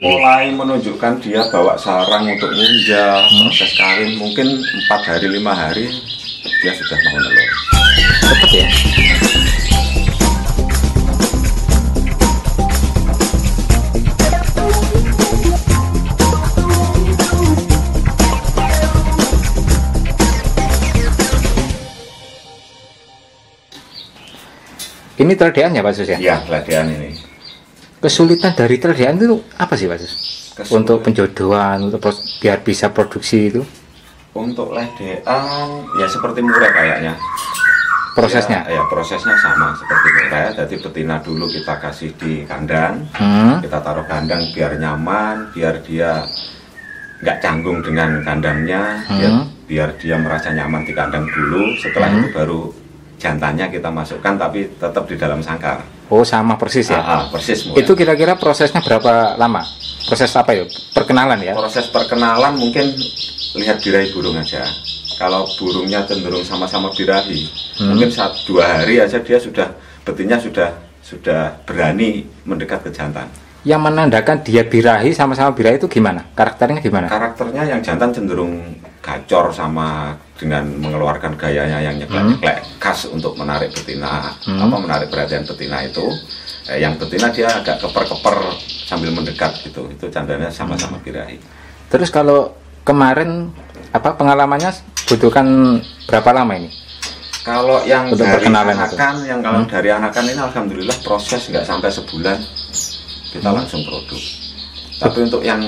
Mulai menunjukkan dia bawa sarang untuk ngunjah, proses kawin mungkin 4 hari 5 hari dia sudah mau nelur. Cepet ya. Ini teledean ya Pak Sus ya? Iya, teledean ini. Kesulitan dari teledean itu apa sih Pak Sus? Untuk penjodohan, untuk biar bisa produksi itu? Untuk ledean ya seperti murai kayaknya. Prosesnya? Ya prosesnya sama seperti murai. Jadi betina dulu kita kasih di kandang, kita taruh kandang biar nyaman, biar dia nggak canggung dengan kandangnya, biar dia merasa nyaman di kandang dulu. Setelah itu baru jantannya kita masukkan, tapi tetap di dalam sangkar. Oh, sama persis ya? Persis. Itu kira-kira prosesnya berapa lama? Proses apa ya? Perkenalan ya? Proses perkenalan mungkin lihat birahi burung aja. Kalau burungnya cenderung sama-sama birahi, mungkin 1-2 hari aja dia betinnya sudah berani mendekat ke jantan. Yang menandakan dia birahi sama-sama birahi itu gimana? Karakternya gimana? Karakternya yang jantan cenderung gacor sama dengan mengeluarkan gayanya yang nyeklek-nyeklek khas untuk menarik betina, menarik perhatian betina itu. Yang betina dia agak keper-keper sambil mendekat gitu. Itu tandanya sama-sama birahi. Terus kalau kemarin pengalamannya butuhkan berapa lama ini? Kalau yang untuk dari anakan, dari anakan ini alhamdulillah proses nggak sampai sebulan kita langsung produk. Tapi untuk yang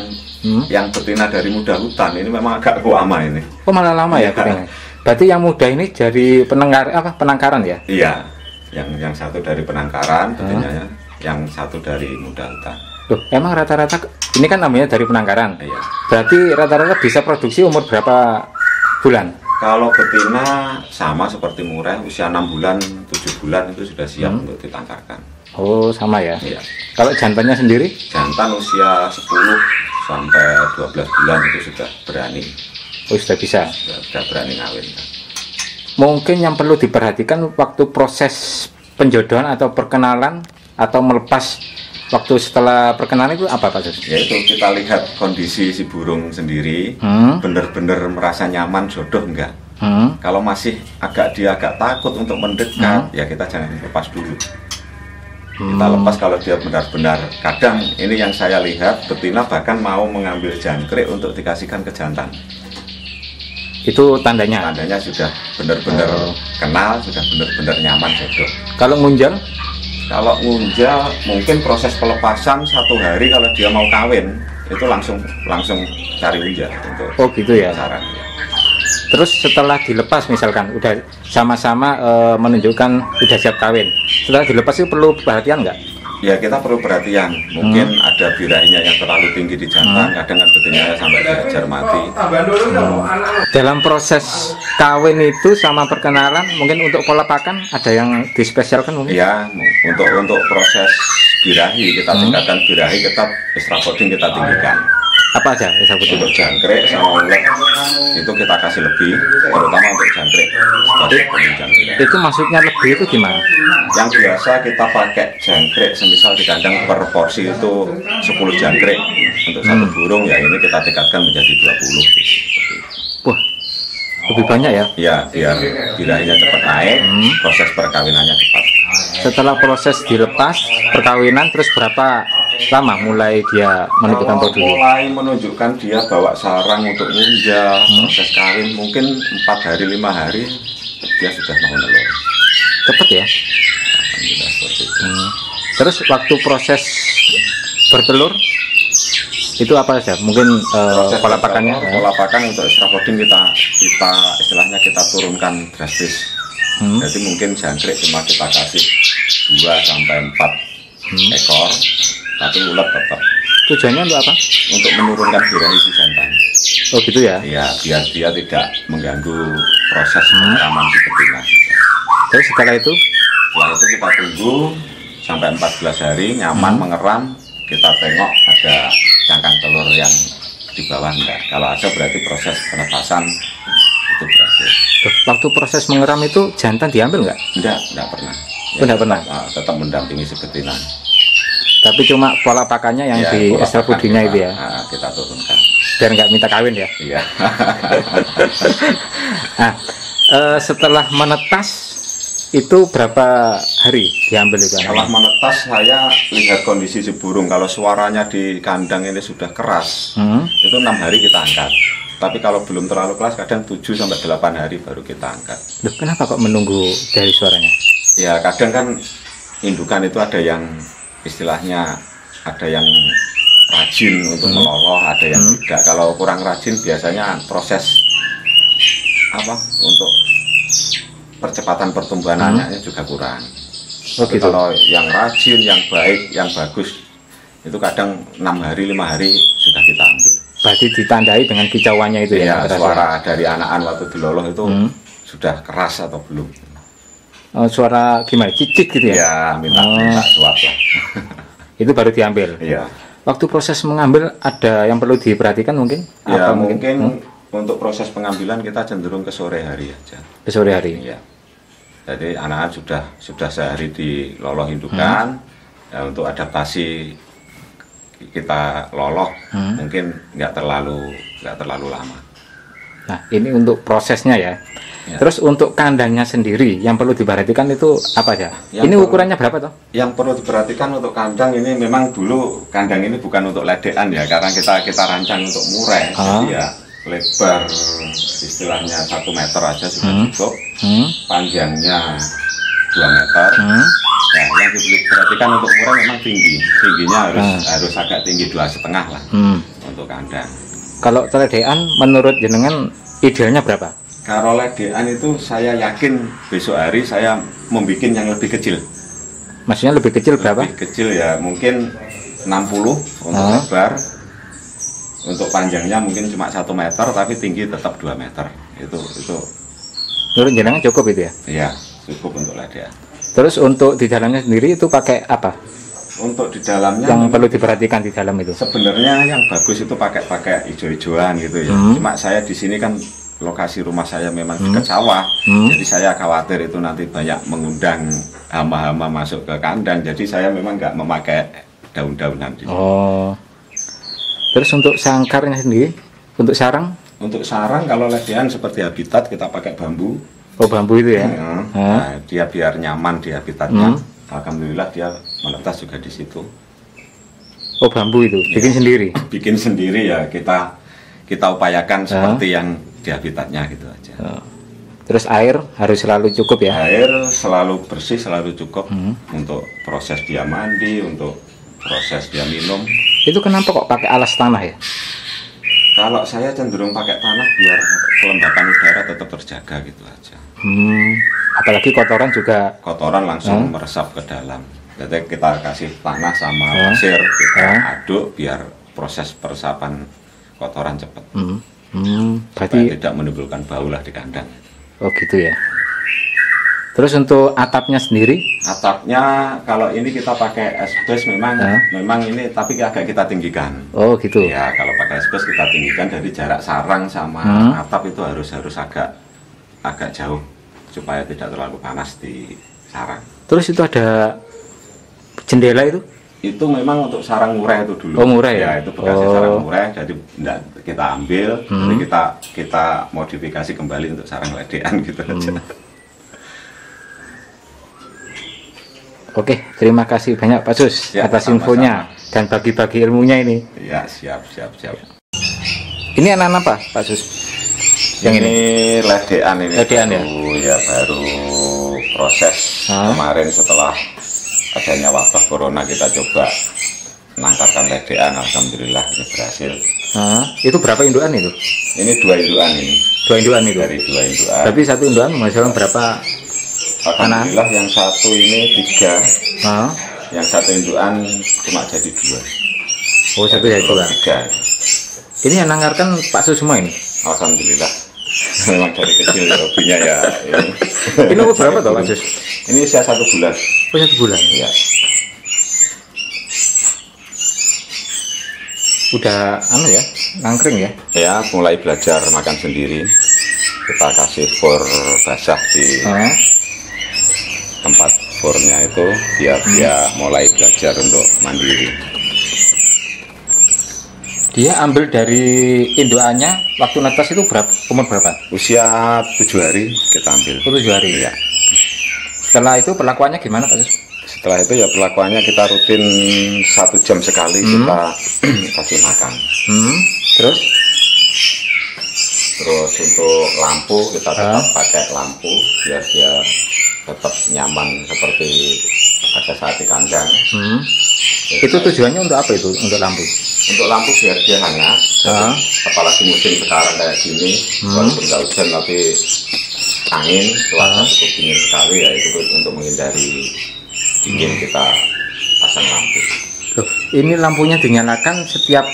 betina dari muda hutan ini memang agak lama ini. Oh, malah lama ya betina. Berarti yang muda ini jadi penangkaran ya? Iya, yang satu dari penangkaran betinanya, yang satu dari muda hutan. Loh, emang rata-rata ini kan namanya dari penangkaran. Iya. Berarti rata-rata bisa produksi umur berapa bulan? Kalau betina sama seperti murai, usia 6 bulan, 7 bulan itu sudah siap untuk ditangkarkan. Oh, sama ya? Iya. Kalau jantannya sendiri? Jantan usia 10 sampai 12 bulan itu sudah berani. Oh, sudah bisa? Sudah berani ngawin. Mungkin yang perlu diperhatikan waktu proses penjodohan atau perkenalan atau melepas waktu setelah perkenalan itu apa Pak Sus? Yaitu kita lihat kondisi si burung sendiri, benar-benar merasa nyaman jodoh enggak. Kalau masih agak takut untuk mendekat, ya kita jangan lepas dulu. Kita lepas kalau dia benar-benar. Kadang ini yang saya lihat, betina bahkan mau mengambil jangkrik untuk dikasihkan ke jantan. Itu tandanya? Tandanya sudah benar-benar kenal, sudah benar-benar nyaman jodoh. Kalau ngunjang? Kalau ngunjal mungkin proses pelepasan 1 hari, kalau dia mau kawin itu langsung cari unjal untuk. Oh gitu ya. Pasaran. Terus setelah dilepas misalkan udah sama-sama menunjukkan udah siap kawin, setelah dilepas itu perlu perhatian nggak? Ya kita perlu perhatian. Mungkin ada birahinya yang terlalu tinggi di jantan, kadang kan betinanya sampai dihajar mati. Dalam proses kawin itu sama perkenalan, mungkin untuk pola pakan ada yang dispesialkan mungkin? Ya, untuk proses birahi kita tingkatkan birahi, kita extrafoding kita tinggikan. Apa aja untuk jangkrik sama ulet itu kita kasih lebih, terutama untuk jangkrik. Itu maksudnya lebih itu gimana? Yang biasa kita pakai jangkrik semisal di kandang per porsi itu 10 jangkrik untuk satu burung, ya ini kita tingkatkan menjadi 20 gitu. Wah, lebih banyak ya? Ya, biar birahinya cepat naik, proses perkawinannya cepat. Setelah proses dilepas perkawinan, terus berapa lama mulai dia menunjukkan produksi? Mulai menunjukkan dia bawa sarang untuk ngunjah, proses kawin mungkin 4 hari 5 hari dia sudah mau nelur. Cepet ya? Alhamdulillah seperti itu. Terus waktu proses bertelur itu apa saja? Mungkin pola pakannya? Pola pakan untuk extrafoding kita istilahnya kita turunkan drastis. Jadi mungkin jangkrik cuma kita kasih 2 sampai 4 ekor, tapi ulet tetap. Tujuannya untuk apa? Untuk menurunkan birahi si jantan. Oh gitu ya? Iya, biar dia tidak mengganggu proses pengeraman si betina. Terus setelah itu kita tunggu sampai 14 hari nyaman mengeram, kita tengok ada cangkang telur yang di bawah enggak. Kalau ada berarti proses penepasan itu berhasil. Waktu proses mengeram itu jantan diambil nggak? Enggak pernah. Enggak pernah? Tetap mendampingi si betina. Tapi cuma pola pakannya yang Ya, di pola extra pakan foodingnya itu ya. kita turunkan. Biar nggak minta kawin ya. Iya. Nah, setelah menetas itu berapa hari diambil itu? Setelah menetas saya lihat kondisi si burung. Kalau suaranya di kandang ini sudah keras, itu 6 hari kita angkat. Tapi kalau belum terlalu keras, kadang 7 sampai 8 hari baru kita angkat. Loh, kenapa kok menunggu dari suaranya? Ya kadang kan indukan itu ada yang istilahnya ada yang rajin untuk meloloh, ada yang tidak. Kalau kurang rajin biasanya proses apa untuk percepatan pertumbuhan anaknya juga kurang. Oh, Tapi gitu. kalau yang rajin, yang baik, yang bagus itu kadang 6 hari, 5 hari sudah kita ambil. Berarti ditandai dengan kicauannya itu Ya, ya? suara dari anakan waktu diloloh itu sudah keras atau belum? Oh, suara gimana? Cicit gitu ya? Ya, minta suap lah. Itu baru diambil. Iya. Waktu proses mengambil ada yang perlu diperhatikan mungkin? Ya, Apa mungkin untuk proses pengambilan kita cenderung ke sore hari aja. Ke sore hari. Iya. Jadi anak sudah sehari diloloh indukan. Ya, untuk adaptasi kita loloh mungkin nggak terlalu lama. Nah, ini untuk prosesnya ya. Ya. Terus untuk kandangnya sendiri yang perlu diperhatikan itu apa aja? Yang Ini perlu- ukurannya berapa toh? Yang perlu diperhatikan untuk kandang ini memang dulu kandang ini bukan untuk ledean ya, karena kita rancang untuk murai. Jadi ya lebar istilahnya 1 meter aja sudah cukup. Panjangnya 2 meter. Nah, yang diperhatikan untuk murai memang tingginya harus agak tinggi 2,5 lah untuk kandang. Kalau teledean menurut jenengan idealnya berapa? Kalau ledean itu saya yakin besok hari saya membuat yang lebih kecil. Maksudnya lebih kecil berapa? Lebih kecil ya mungkin 60 untuk lebar. Untuk panjangnya mungkin cuma 1 meter tapi tinggi tetap 2 meter. Itu Menurut jenengan cukup itu ya? ya cukup untuk ledean. Terus untuk di dalamnya sendiri itu pakai apa? Untuk di dalamnya Yang perlu diperhatikan di dalam itu? sebenarnya yang bagus itu pakai hijau-hijauan gitu ya. Cuma saya di sini kan lokasi rumah saya memang dekat sawah, jadi saya khawatir itu nanti banyak mengundang hama-hama masuk ke kandang. Jadi saya memang nggak memakai daun-daunan. Oh. Terus untuk sangkarnya sendiri, untuk sarang? Untuk sarang kalau ledean seperti habitat kita pakai bambu. Oh, bambu itu ya? Nah, dia biar nyaman di habitatnya. Alhamdulillah dia menetas juga di situ. Oh, bambu itu bikin sendiri. Bikin sendiri ya kita upayakan seperti yang di habitatnya gitu aja. Terus air harus selalu cukup ya? Air selalu bersih, selalu cukup untuk proses dia mandi, untuk proses dia minum. Itu kenapa kok pakai alas tanah ya? Kalau saya cenderung pakai tanah biar kelembapan udara tetap terjaga gitu aja. Apalagi kotoran juga. Kotoran langsung meresap ke dalam. Jadi kita kasih tanah sama pasir, kita aduk biar proses peresapan kotoran cepat. Berarti Supaya tidak menimbulkan bau lah di kandang. oh gitu ya. Terus untuk atapnya sendiri? Atapnya kalau ini kita pakai asbes memang ini tapi agak kita tinggikan. Oh gitu. Ya kalau pakai asbes kita tinggikan dari jarak sarang sama atap itu harus agak jauh supaya tidak terlalu panas di sarang. Terus itu ada jendela itu? Itu memang untuk sarang murai itu dulu. Oh, murai ya? Ya itu bekasnya sarang murai, jadi enggak kita ambil, jadi kita modifikasi kembali untuk sarang ledean gitu aja. Oke, terima kasih banyak Pak Sus Ya, atas sama-sama. infonya dan bagi-bagi ilmunya ini. Ya siap. Ini anak-anak apa Pak Sus? Yang ini? Ledean ini. Ledean ya? Baru proses kemarin setelah adanya wabah corona kita coba menangkapkan ledean, alhamdulillah ini berhasil. Itu berapa indukan itu? Ini 2 indukan ini. 2 indukan itu? Dari 2 indukan. Tapi satu indukan menghasilkan berapa? Alhamdulillah yang satu ini 3. Yang satu indukan cuma jadi 2. Oh, satu jadi 2. 3. Ini yang nangkarkan Pak Sus semua ini? Alhamdulillah. Memang dari kecil ya hobinya ya. Ini umur berapa toh Pak Sus? Ini usia 1 bulan. Oh, 1 bulan. Ya. Udah ya, nangkring ya? Ya, mulai belajar makan sendiri. Kita kasih for basah di tempat bornya itu biar dia mulai belajar untuk mandiri. Dia ambil dari indukannya waktu netes itu umur berapa? Usia 7 hari kita ambil. 7 hari ya. Setelah itu perlakuannya gimana Pak? Setelah itu ya perlakuannya kita rutin 1 jam sekali kita kasih makan. Terus untuk lampu kita tetap pakai lampu biar dia tetap nyaman seperti pada saat di kandang. Itu tujuannya untuk apa itu? Untuk lampu? Untuk lampu biar dia hangat. Apalagi musim sekarang kayak gini, walaupun nggak hujan tapi angin, cuaca cukup dingin sekali ya, itu untuk menghindari dingin kita pasang lampu. Loh, ini lampunya dinyalakan setiap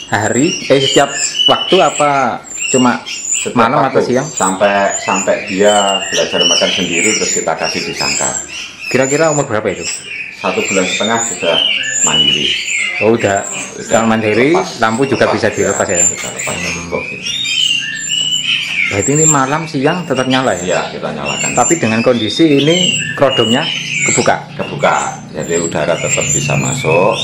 hari, setiap waktu apa cuma setiap malam atau siang? Sampai dia belajar makan sendiri terus kita kasih di sangkar. Kira-kira umur berapa itu? 1,5 bulan sudah mandiri. Oh, udah mandiri, lampu juga bisa dilepas ya? Berarti ini malam siang tetap nyala ya? Iya, kita nyalakan. Tapi dengan kondisi ini kerodongnya kebuka? Kebuka, jadi udara tetap bisa masuk,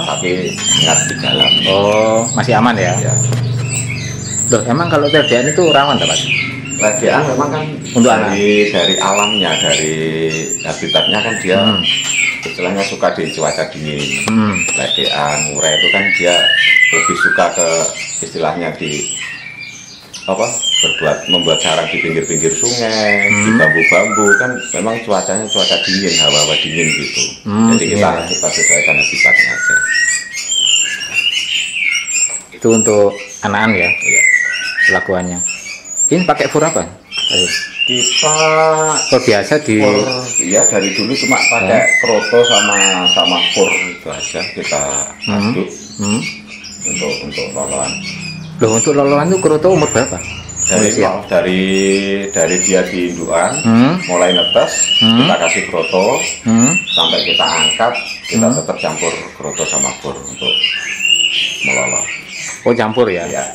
tapi hangat di dalam. Oh, masih aman ya? Iya. Loh, emang kalau TDN itu rawan tak Pak? TDN memang kan untuk dari alamnya, dari habitatnya kan dia istilahnya suka di cuaca dingin. TDN, murai itu kan dia lebih suka ke istilahnya di membuat sarang di pinggir-pinggir sungai, di bambu-bambu kan memang cuacanya cuaca dingin, hawa-hawa dingin gitu. Jadi kita sesuaikan habitatnya aja. Itu untuk anakan ya? Iya. Pelakuannya. Ini pakai fur apa? Kita biasa ya dari dulu cuma pakai kroto sama fur itu aja kita aduk untuk loloan. Loh, untuk loloan itu kroto umur berapa? Dari dia di indukan mulai netes kita kasih kroto sampai kita angkat kita tetap campur kroto sama fur untuk melolong. Oh, campur ya? Iya.